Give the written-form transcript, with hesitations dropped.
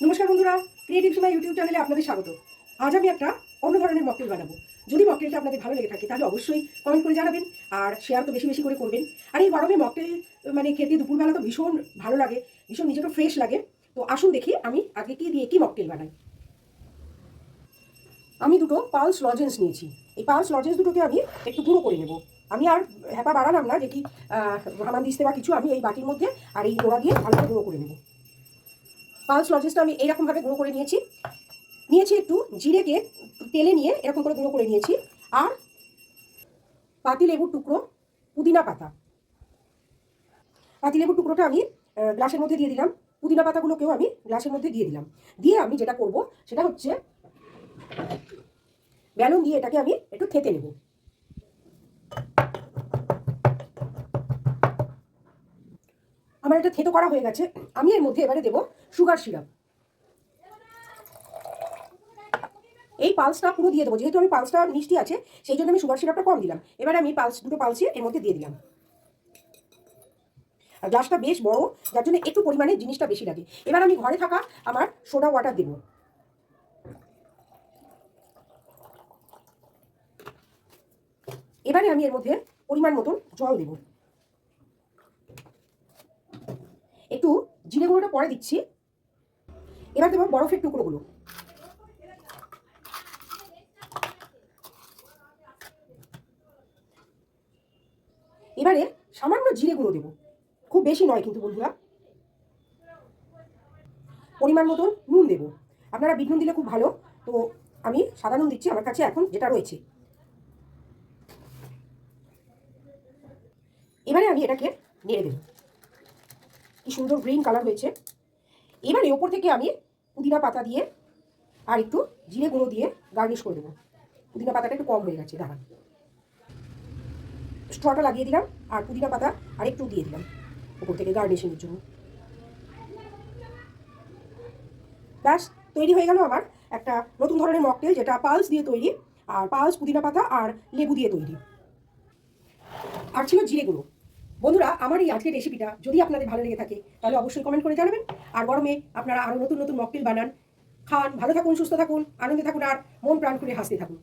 নমস্কার বন্ধুরা, ক্রিয়েটিভ সীমা ইউটিউব চ্যানেলে আপনাদের স্বাগত। আজ আমি একটা অন্য ধরনের মকটেল বানাবো। যদি মকটেলটা আপনাদের ভালো লেগে থাকে তাহলে অবশ্যই কমেন্ট করে জানাবেন, আর শেয়ার তো বেশি বেশি করে করবেন। আর এই গরমে মকটেল মানে খেতে দুপুরবেলা তো ভীষণ ভালো লাগে, ভীষণ নিজেকে ফ্রেশ লাগে। তো আসুন দেখি আমি আগে কি দিয়ে কি মকটেল বানাই। আমি দুটো পালস লজেন্স নিয়েছি। এই পালস লজেন্স দুটোকে আমি একটু গুঁড়ো করে নেব। আমি আর হ্যাপা বাড়ালাম না যে কি হামান দিস্তে বা কিছু, আমি এই বাটির মধ্যে আর এই নোড়া দিয়ে ভালো করে গুঁড়ো করে নেব। পালস লজেন্সটা আমি এইরকমভাবে গুঁড়ো করে নিয়েছি। একটু জিরেকে তেলে নিয়ে এরকম করে গুঁড়ো করে নিয়েছি। আর পাতিলেবুর টুকরো, পুদিনা পাতা। পাতিলেবুর টুকরোটা আমি গ্লাসের মধ্যে দিয়ে দিলাম, পুদিনা পাতাগুলোকেও আমি গ্লাসের মধ্যে দিয়ে দিলাম। দিয়ে আমি যেটা করব সেটা হচ্ছে বেলুন দিয়ে এটাকে আমি একটু থেতে নেব। আমার এটা থেতো করা হয়ে গেছে। আমি এর মধ্যে এবারে দেব সুগার সিরাপ। এই পালসটা পুরো দিয়ে দেবো, যেহেতু আমি পালসটা মিষ্টি আছে সেই জন্য আমি সুগার সিরাপটা কম দিলাম। এবারে আমি দুটো পালসই এর মধ্যে দিয়ে দিলাম। আর গ্লাসটা বেশ বড়, যার জন্য একটু পরিমাণে জিনিসটা বেশি লাগে। এবার আমি ঘরে থাকা আমার সোডা ওয়াটার দেব। এবারে আমি এর মধ্যে পরিমাণ মতন জল দেব। একটু জিরে গুঁড়োটা পরে দিচ্ছি। এবার দেবো বরফের টুকরোগুলো। এবারে সামান্য জিরে গুঁড়ো দেবো, খুব বেশি নয় কিন্তু বন্ধুরা। পরিমাণ মতন নুন দেব। আপনারা বিট নুন দিলে খুব ভালো, তো আমি সাদা নুন দিচ্ছি আমার কাছে এখন যেটা রয়েছে। এবারে আমি এটাকে নেড়ে দেব। কি সুন্দর গ্রিন কালার হয়েছে। এবারে ওপর থেকে আমি পুদিনা পাতা দিয়ে আর একটু জিরে গুঁড়ো দিয়ে গার্নিশ করে দেবো। পুদিনা পাতাটা একটু কম হয়ে গেছে, দাঁড়ান। স্ট্রটা লাগিয়ে দিলাম আর পুদিনা পাতা আর একটু দিয়ে দিলাম ওপর থেকে গার্নিশিংয়ের জন্য। ব্যাস, তৈরি হয়ে গেল আমার একটা নতুন ধরনের মকটেল, যেটা পালস দিয়ে তৈরি, আর পালস, পুদিনা পাতা আর লেবু দিয়ে তৈরি। আর ছিল জিরে গুঁড়ো। বন্ধুরা, আমার এই আজকের রেসিপিটা যদি আপনাদের ভালো লেগে থাকে তাহলে অবশ্যই কমেন্ট করে জানাবেন। আর গরমে আপনারা আরও নতুন নতুন মকটেল বানান, খান, ভালো থাকুন, সুস্থ থাকুন, আনন্দে থাকুন আর মন প্রাণ করে হাসতে থাকুন।